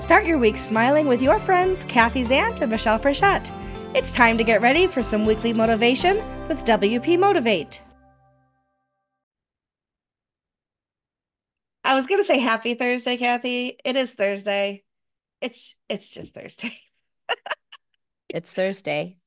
Start your week smiling with your friends Kathy Zant and Michelle Frechette. It's time to get ready for some weekly motivation with WP Motivate. I was going to say happy Thursday, Kathy. It is Thursday. It's just Thursday. It's Thursday.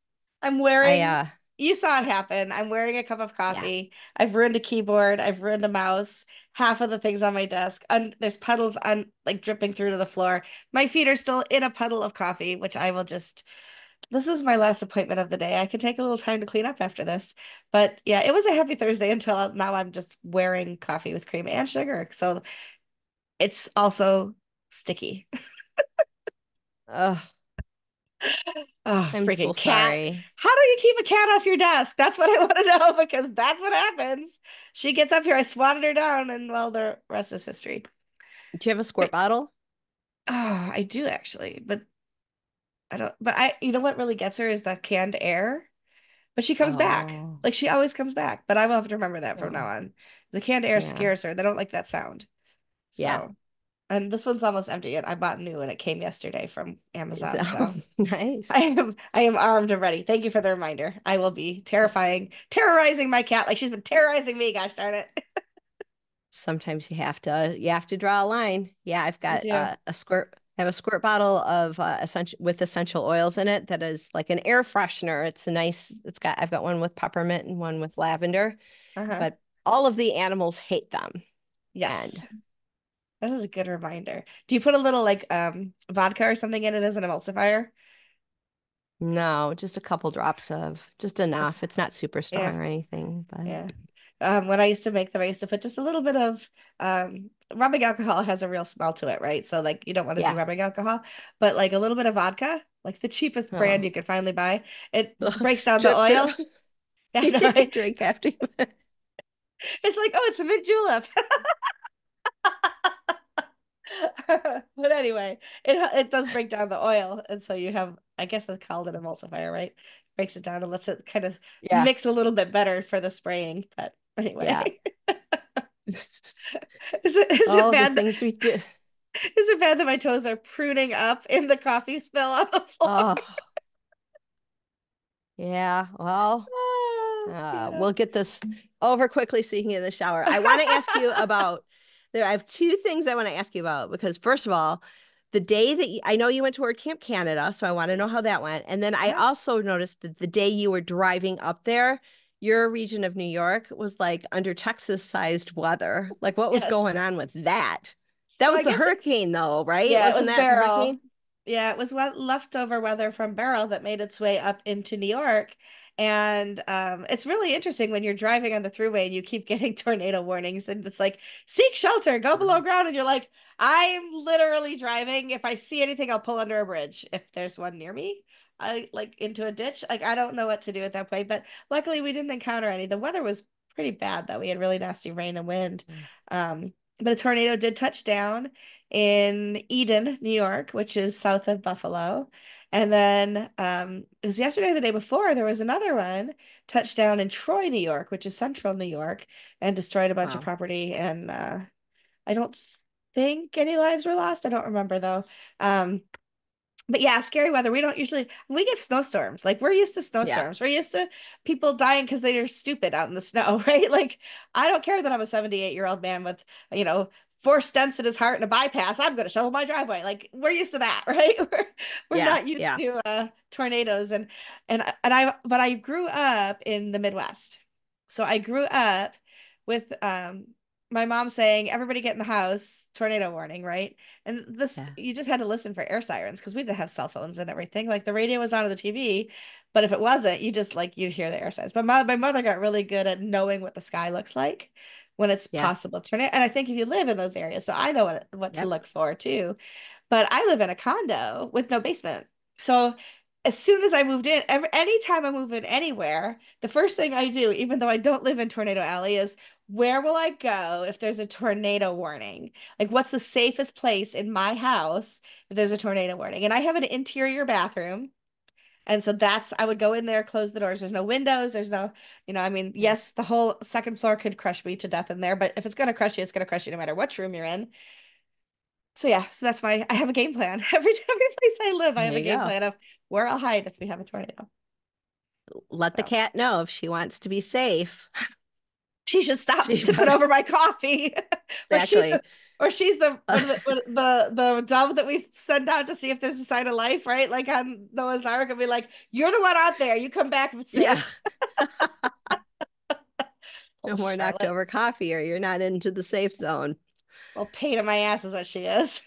I'm I wearing, you saw it happen. I'm wearing a cup of Yeah. coffee. I've ruined a keyboard. I've ruined a mouse. Half of the things on my desk. And there's puddles on like dripping through to the floor. My feet are still in a puddle of coffee, which I will just, this is my last appointment of the day. I could take a little time to clean up after this. But yeah, it was a happy Thursday until now I'm just wearing coffee with cream and sugar. So it's also sticky. Ugh, Oh, I'm so freaking cat. sorry. How do you keep a cat off your desk? That's what I want to know because that's what happens. She gets up here, I swatted her down, and well, the rest is history. Do you have a squirt Wait, bottle? oh, I do actually, but I don't, but you know what really gets her is that canned air, but she comes back. Oh, Like she always comes back, but I will have to remember that from now oh, on. The canned air yeah, scares her. They don't like that sound. yeah. So, and this one's almost empty and I bought new and it came yesterday from Amazon. Oh, So nice. I am armed and ready. Thank you for the reminder. I will be terrorizing my cat like she's been terrorizing me, gosh darn it. Sometimes you have to draw a line. Yeah, I've You got do. a squirt. I have a squirt bottle of essential oils in it that is like an air freshener. It's a nice. I've got one with peppermint and one with lavender, Uh-huh. but all of the animals hate them. Yes. And That is a good reminder. Do you put a little like vodka or something in it as an emulsifier? no, just a couple drops of just That's, enough. It's not super yeah, strong or anything, but yeah. When I used to make them, I used to put just a little bit of rubbing alcohol has a real smell to it, right? So like you don't want to do yeah. rubbing alcohol, but like a little bit of vodka, like the cheapest brand Oh. you could finally buy, it breaks down the Drip, drip. oil. Yeah, You no, take a drink after you. it's like, oh, it's a mint julep. But anyway, it does break down the oil, and so you have, I guess that's called an emulsifier, right? Breaks it down and lets it kind of Yeah, mix a little bit better for the spraying. But yeah. anyway, is it Oh, the bad that things we do. is it bad that my toes are pruning up in the coffee spill on the floor? Oh, yeah. Well, Oh, yeah. we'll get this over quickly so you can get in the shower. I want to ask you about there. I have two things I want to ask you about because first of all, the day that I know you went to WordCamp Canada, so I want to know how Yes. that went. And then I Uh-huh. also noticed that the day you were driving up there, your region of New York was like under Texas-sized weather. Like what was going Yes. on with that? That So was I the guess hurricane though, right? yeah, it Wasn't was that the Beryl. hurricane? Yeah, it was what leftover weather from Beryl that made its way up into New York. And it's really interesting when you're driving on the thruway and you keep getting tornado warnings, and it's like, seek shelter, go below ground. And you're like, I'm literally driving. If I see anything, I'll pull under a bridge. If there's one near me, I like into a ditch. Like, I don't know what to do at that point. But luckily, we didn't encounter any. The weather was pretty bad, though. We had really nasty rain and wind. But a tornado did touch down in Eden, New York, which is south of Buffalo. And then it was yesterday or the day before, there was another one touchdown in Troy, New York, which is central New York, and destroyed a bunch of Wow. property. And I don't think any lives were lost. I don't remember though. But yeah, scary weather. We get snowstorms. Like we're used to Yeah. snowstorms. We're used to people dying because they are stupid out in the snow, right? Like I don't care that I'm a 78-year-old man with, you know, four stents in his heart and a bypass. I'm going to shovel my driveway. Like we're used to that, right? We're Yeah. not used Yeah. to tornadoes but I grew up in the Midwest. So I grew up with my mom saying, everybody get in the house, tornado warning, right? And this, Yeah. you just had to listen for air sirens because we didn't have cell phones and everything. Like the radio was on or the TV, but if it wasn't, you just like you'd hear the air sirens. But my mother got really good at knowing what the sky looks like when it's Yeah. possible to turn it. And I think if you live in those areas, so I know what to Yep. look for too. But I live in a condo with no basement. So as soon as I moved in, anytime I move in anywhere, the first thing I do, even though I don't live in Tornado Alley, is where will I go if there's a tornado warning? Like, what's the safest place in my house if there's a tornado warning? And I have an interior bathroom. And so I would go in there, close the doors. There's no windows. There's no, I mean, Yeah. yes, the whole second floor could crush me to death in there, but if it's going to crush you, it's going to crush you no matter which room you're in. So yeah, so that's I have a game plan. Every place I live, I have There a you game go. plan of where I'll hide if we have a tornado. Let the So cat know if she wants to be safe. she should stop She tipping better. over my coffee. or she's Exactly. the or she's the the dove that we send out to see if there's a sign of life, right? Like on Noah's Ark, and be like, "You're the one out there. You come back if it's Yeah. safe." No Oh, more knocked Charlotte. over coffee or you're not into the safe zone. Well, pain in my ass is what she is.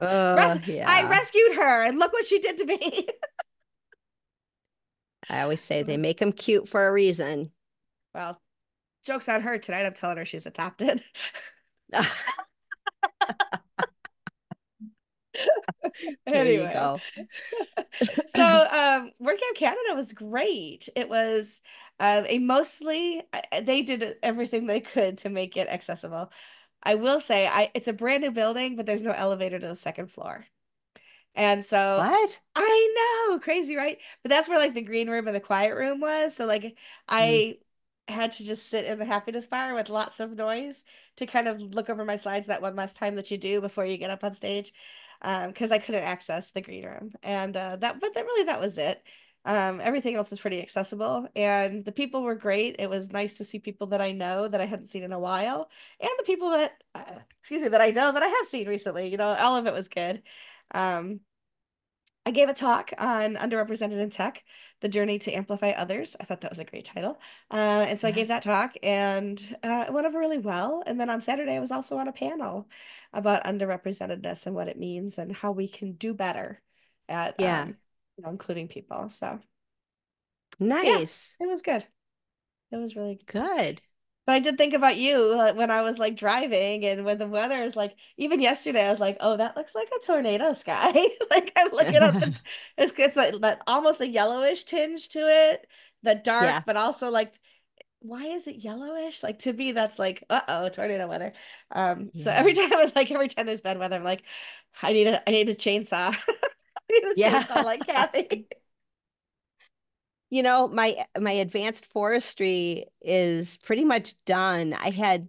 I Yeah. rescued her, and look what she did to me. I always say they make them cute for a reason. Well, joke's on her tonight. I'm telling her she's adopted. There you Anyway, go. so WordCamp Canada was great. It was a mostly they did everything they could to make it accessible. I will say it's a brand new building, but there's no elevator to the second floor. And so What? I know, crazy, right? But that's where like the green room and the quiet room was. So like Mm. I had to just sit in the happiness bar with lots of noise to kind of look over my slides that one last time that you do before you get up on stage. Because I couldn't access the green room. And that was it. Everything else was pretty accessible and the people were great. It was nice to see people that I know that I hadn't seen in a while, and the people that excuse me, that I know that I have seen recently. All of it was good. Um, I gave a talk on underrepresented in tech, the journey to amplify others. I thought that was a great title. And so I gave Yes. that talk and it went over really well. And then on Saturday, I was also on a panel about underrepresentedness and what it means and how we can do better at Yeah. including people. So yeah, Nice. it was good. It was really good. Good. But I did think about you when I was like driving and when the weather is like, even yesterday, I was like, oh, that looks like a tornado sky. Like I'm looking at it's like that almost a yellowish tinge to it, the dark, Yeah. but also like, why is it yellowish? Like to me, that's like, uh-oh, tornado weather. So Yeah. every time there's bad weather, I'm like, I need a chainsaw. I need a Yeah. chainsaw like Kathy. My advanced forestry is pretty much done.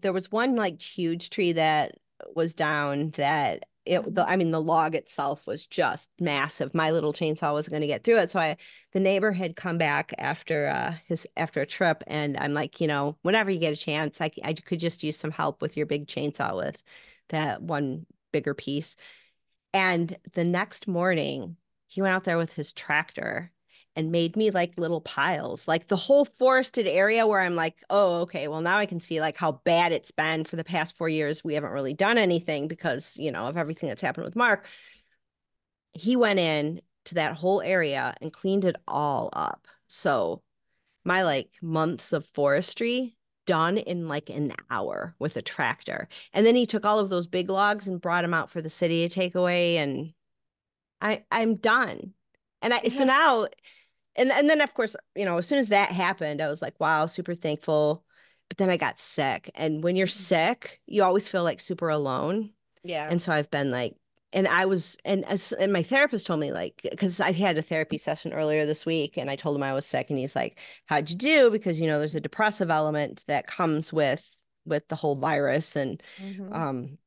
There was one like huge tree that was down that Mhm. I mean the log itself was just massive. My little chainsaw wasn't going to get through it. So the neighbor had come back after a trip and I'm like, whenever you get a chance, I could just use some help with your big chainsaw with that one bigger piece. And the next morning, he went out there with his tractor and made me like little piles, like the whole forested area where I'm like, oh, okay, well, now I can see like how bad it's been for the past 4 years. We haven't really done anything because, of everything that's happened with Mark. He went in to that whole area and cleaned it all up. So my like months of forestry done in like an hour with a tractor. And then he took all of those big logs and brought them out for the city to take away. And I'm done. So Yeah. now and then of course, as soon as that happened, I was like, wow, super thankful. But then I got sick. And when you're sick, you always feel like super alone. Yeah. And so I've been like, and I was, and my therapist told me like, because I had a therapy session earlier this week, and I told him I was sick, and he's like, "How'd you do?" Because there's a depressive element that comes with the whole virus, and Hmm. um,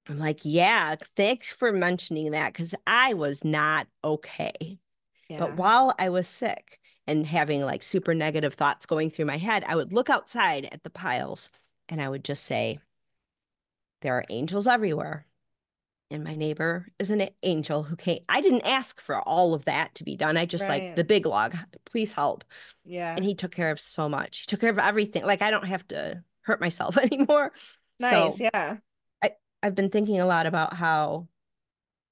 I'm like, "Yeah, thanks for mentioning that, because I was not okay." But Yeah. while I was sick and having like super negative thoughts going through my head, I would look outside at the piles, and I would just say, "There are angels everywhere." And my neighbor is an angel who came. I didn't ask for all of that to be done. I just like Right. the big log, please help. And Yeah. he took care of so much. He took care of everything. Like I don't have to hurt myself anymore. Nice. So Yeah. I, I've been thinking a lot about how,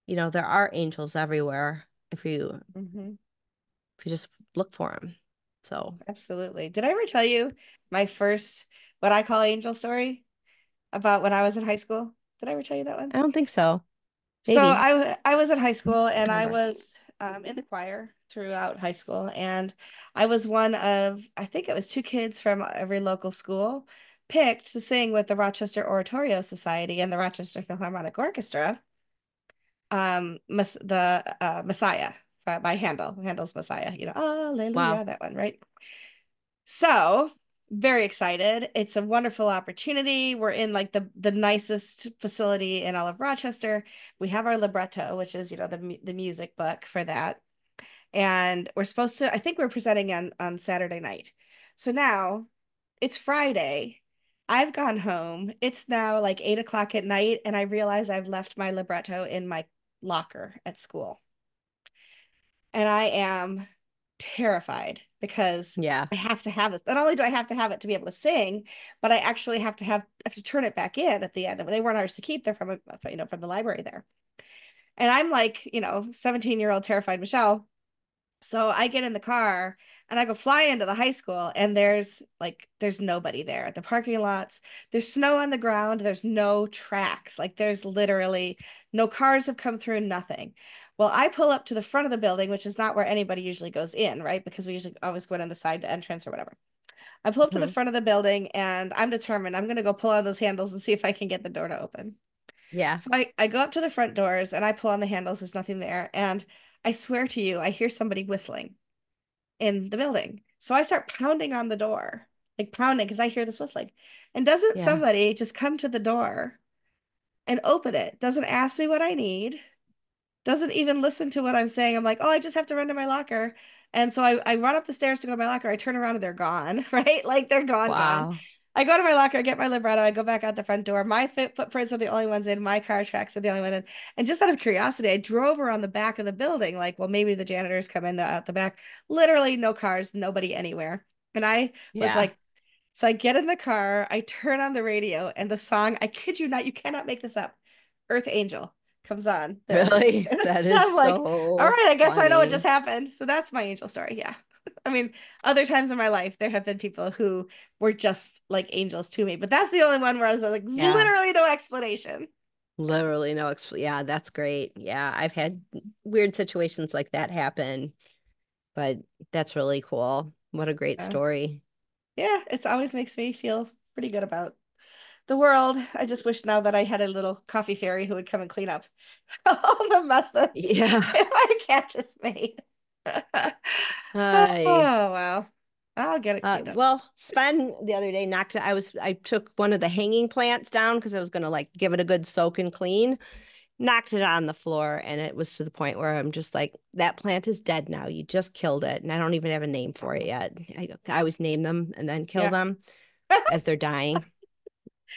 there are angels everywhere Hmm. if you just look for them. So Absolutely. Did I ever tell you my first, what I call angel story about when I was in high school? Did I ever tell you that one? I don't think so. So Maybe. I was in high I school don't and I remember. was in the choir throughout high school. And I was one of, I think it was two kids from every local school picked to sing with the Rochester Oratorio Society and the Rochester Philharmonic Orchestra, Messiah by Handel's Messiah, Wow. Hallelujah, that one, right? So very excited. It's a wonderful opportunity. We're in like the nicest facility in all of Rochester. We have our libretto, which is, the music book for that. And we're supposed to, I think we're presenting on Saturday night. So now it's Friday. I've gone home. It's now like 8 o'clock at night, and I realize I've left my libretto in my locker at school. And I am terrified because Yeah. I have to have this. Not only do I have to have it to be able to sing, but I actually have to turn it back in at the end. They weren't ours to keep. They're from the library there. And I'm like, 17-year-old terrified Michelle. So I get in the car and I go fly into the high school, and there's nobody there. The parking lots, there's snow on the ground, there's no tracks. Like there's literally no cars have come through, nothing. Well, I pull up to the front of the building, which is not where anybody usually goes in, right? Because we usually always go in on the side entrance or whatever. I pull up to the Mhm. front of the building and I'm determined I'm gonna go pull on those handles and see if I can get the door to open. Yeah. So I go up to the front doors and I pull on the handles, there's nothing there. And I swear to you, I hear somebody whistling in the building. So I start pounding on the door, like pounding because I hear this whistling. And doesn't Yeah. somebody just come to the door and open it? Doesn't ask me what I need, doesn't even listen to what I'm saying. I'm like, oh, I just have to run to my locker. And so I run up the stairs to go to my locker. I turn around and they're gone, right? Like they're gone, gone. Wow. I go to my locker, I get my libretto, I go back out the front door. My footprints are the only ones in, my car tracks are the only one in. And just out of curiosity, I drove around the back of the building, like, well, maybe the janitors come in out the back. Literally no cars, nobody anywhere. And I was Yeah. like, so I get in the car, I turn on the radio, and the song, I kid you not, you cannot make this up. Earth Angel comes on the radio Really? station. That is I'm like, all so right, I guess I know what just funny. happened. So that's my angel story. Yeah. I mean, other times in my life, there have been people who were just like angels to me, but that's the only one where I was like, Yeah. literally no explanation. Literally no yeah, that's great. Yeah, I've had weird situations like that happen, but that's really cool. What a great Uh, story. yeah, it's always makes me feel pretty good about the world. I just wish now that I had a little coffee fairy who would come and clean up all the mess that Yeah. my cat just made. Oh, I well, I'll get it cleaned up. well, Sven the other day I took one of the hanging plants down because I was gonna like give it a good soak and clean. Knocked it on the floor, and it was to the point where I'm just like, that plant is dead now. You just killed it. And I don't even have a name for it yet. I always name them and then kill Yeah. them as they're dying.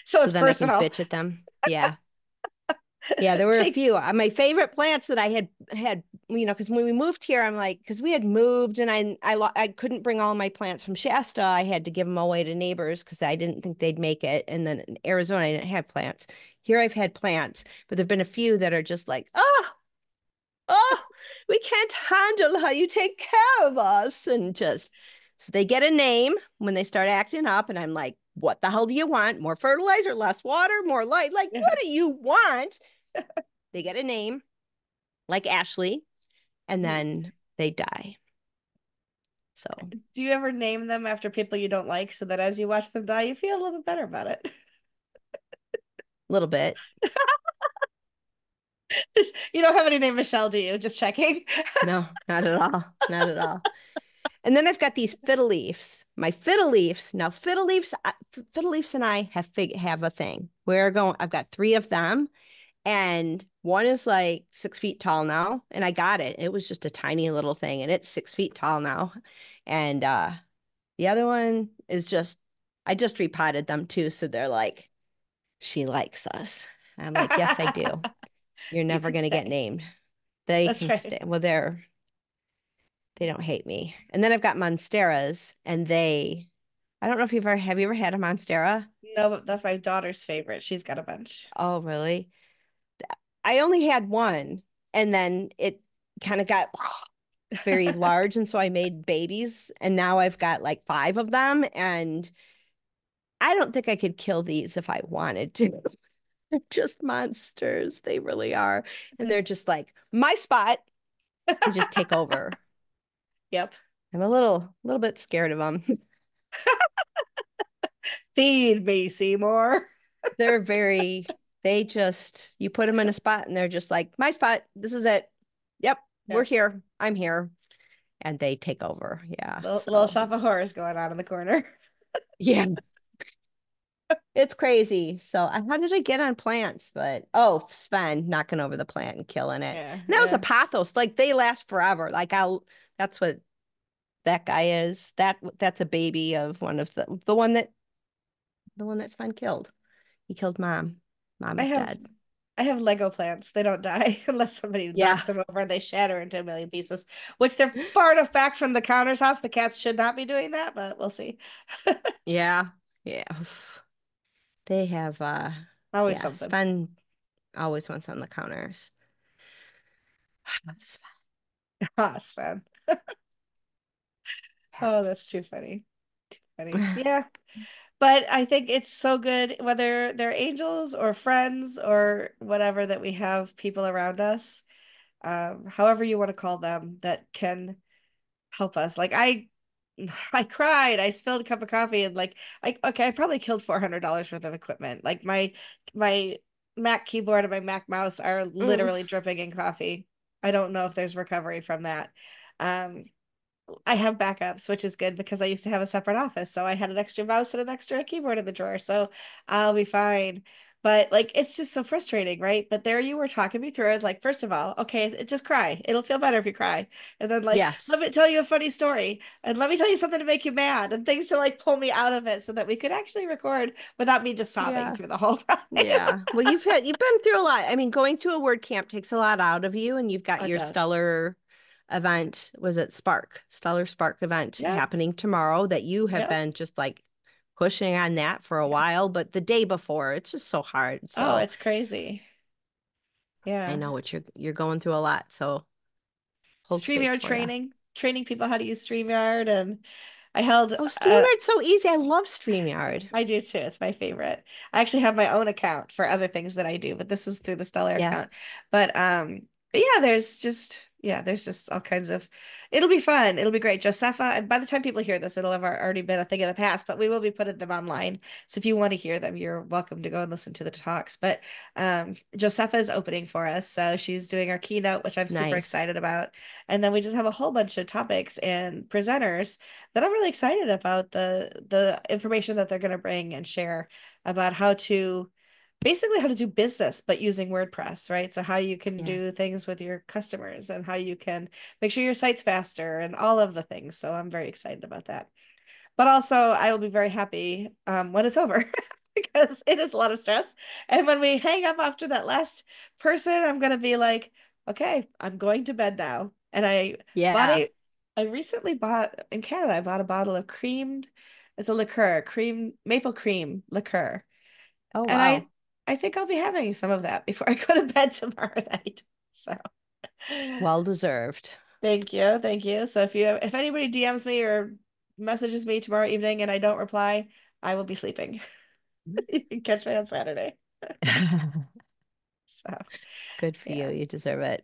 So So it's then I can personal. bitch at them. Yeah. Yeah, there were a Take few. My favorite plants that I had, because when we moved here, I'm like, because we had moved and I couldn't bring all my plants from Shasta. I had to give them away to neighbors because I didn't think they'd make it. And then in Arizona, I didn't have plants. Here I've had plants, but there've been a few that are just like, oh, we can't handle how you take care of us. And just so they get a name when they start acting up. And I'm like, what the hell do you want? More fertilizer, less water, more light. Like, yeah. what do you want? They get a name like Ashley, and Mhm. then they die. So a Do you ever name them after people you don't like so that as you watch them die, you feel a little bit better about it? little bit. Just you don't have any name Michelle, do you? Just checking. No, not at all. Not at all. And then I've got these fiddle leaves. My fiddle leaves. Now, fiddle leaves and I have a thing. We're going, I've got three of them. And one is like 6 feet tall now. And I got it. It was just a tiny little thing. And it's 6 feet tall now. And the other one is I just repotted them too. So they're like, she likes us. And I'm like, yes, I do. You're You never can going to get stay. named. They That's can stay. right. Well, they don't hate me. And then I've got monsteras, and I don't know if have you ever had a monstera? No, but that's my daughter's favorite. She's got a bunch. Oh, really? I only had one, and then it kind of got very large, and so I made babies, and now I've got like five of them, and I don't think I could kill these if I wanted to. They're just monsters. They really are. And they're just like my spot. They just take over. Yep. I'm a little bit scared of them. Feed me, Seymour. They're you put them in a spot and they're just like, my spot. This is it. Yep, we're Yep. here. I'm here. And they take over. Yeah. Little So, shop of horrors going on in the corner. Yeah, it's crazy. So how did I get on plants? But oh, Sven knocking over the plant and killing it. Yeah, And that was a yeah. pathos. Like they last forever. Like I'll that's what that guy is. That's a baby of one of the one that Sven killed. He killed mom. Mom I is have dead. I have Lego plants. They don't die unless somebody Yeah. knocks them over and they shatter into a million pieces, which they're far enough back from the countertops. The cats should not be doing that, but we'll see. Yeah. Yeah. They have Always yeah, something. Sven always wants on the counters. Sven. Ah, Sven. Oh, that's too funny. Funny. Yeah. But I think it's so good, whether they're angels or friends or whatever, that we have people around us, however you want to call them, that can help us. Like I cried. I spilled a cup of coffee and like I probably killed $400 worth of equipment. Like my Mac keyboard and my Mac mouse are Mm, literally dripping in coffee. I don't know if there's recovery from that. Um, I have backups, which is good because I used to have a separate office. So I had an extra mouse and an extra keyboard in the drawer. So I'll be fine. But like it's just so frustrating, right? But there you were talking me through it. Like, first of all, okay, just cry. It'll feel better if you cry. And then like, let yes. me tell you a funny story. And let me tell you something to make you mad and things to like pull me out of it so that we could actually record without me just sobbing Yeah. through the whole time. Yeah. Well, you've been through a lot. I mean, going to a word camp takes a lot out of you, and you've got It your does. stellar event, was it Spark? Stellar Spark event Yep. happening tomorrow that you have Yep. been just like pushing on that for a Yeah. while, but the day before, it's just so hard. Oh, So it's crazy. I Yeah. know what you're going through a lot. So hold space StreamYard for you. training people how to use StreamYard. And I held, Oh, StreamYard's so easy. I love StreamYard. I do too. It's my favorite. I actually have my own account for other things that I do, but this is through the Stellar Yeah. account. But yeah, there's just all kinds of it'll be fun. It'll be great. Josepha, and by the time people hear this, it'll have already been a thing of the past, but we will be putting them online. So if you want to hear them, you're welcome to go and listen to the talks. But Josepha is opening for us. So she's doing our keynote, which I'm super Nice. excited about. And then we just have a whole bunch of topics and presenters that I'm really excited about the information that they're going to bring and share about how to basically how to do business but using WordPress, right? So how you can Yeah. do things with your customers and how you can make sure your site's faster and all of the things. So I'm very excited about that. But also, I will be very happy when it's over because it is a lot of stress. And when we hang up after that last person, I'm going to be like, okay, I'm going to bed now. And bought Yeah. a, I recently bought in Canada, I bought a bottle of creamed, it's a liqueur, cream, maple cream liqueur. Oh, And wow. I think I'll be having some of that before I go to bed tomorrow night. So Well deserved. thank you. Thank you. So if anybody DMs me or messages me tomorrow evening and I don't reply, I will be sleeping. You can catch me on Saturday. So Good for you. yeah. You deserve it.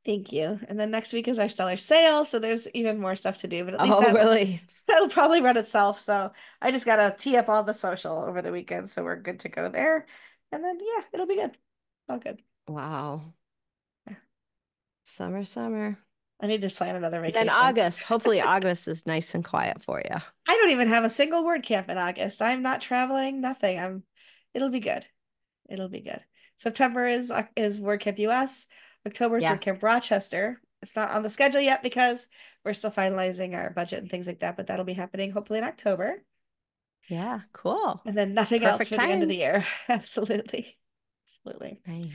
Thank you. And then next week is our stellar sale, so there's even more stuff to do, but at least Oh, really? that'll probably run itself. So I just gotta tee up all the social over the weekend, so we're good to go there. And then yeah, it'll be good. All good. Wow. Yeah. Summer, summer. I need to plan another And then vacation. August. Hopefully August is nice and quiet for you. I don't even have a single word camp in August. I'm not traveling, nothing. It'll be good. It'll be good. September is WordCamp US. October is Yeah. WordCamp Rochester. It's not on the schedule yet because we're still finalizing our budget and things like that, but that'll be happening hopefully in October. Yeah. Cool. And then nothing else Perfect for the end of the time. year. Absolutely. Absolutely. Nice.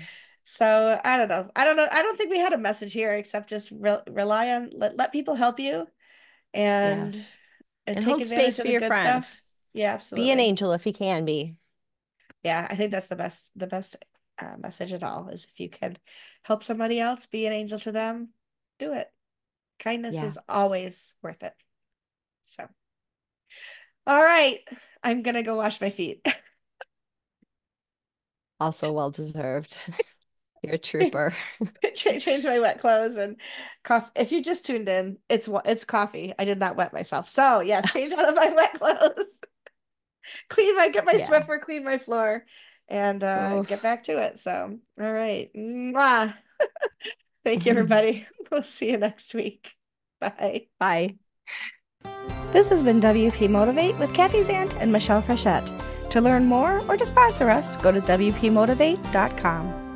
So I don't know. I don't know. I don't think we had a message here except just rely on let people help you and Yes. and And take hold advantage space of for the your good stuff. friends. Yeah, Be an absolutely. angel if you can be. Yeah, I think that's the best message at all is if you can help somebody else, be an angel to them, do it. Kindness Yeah. is always worth it. So, all right, I'm gonna go wash my feet. Also well deserved. You're a trooper. Change my wet clothes and coffee. If you just tuned in, it's coffee. I did not wet myself. So yes, change out of my wet clothes, get my Yeah. Swiffer, clean my floor, and get Oof. back to it. So, all right. Mwah. Thank you, everybody. We'll see you next week. Bye. Bye. This has been WP Motivate with Kathy Zant and Michelle Frechette. To learn more or to sponsor us, go to WPMotivate.com.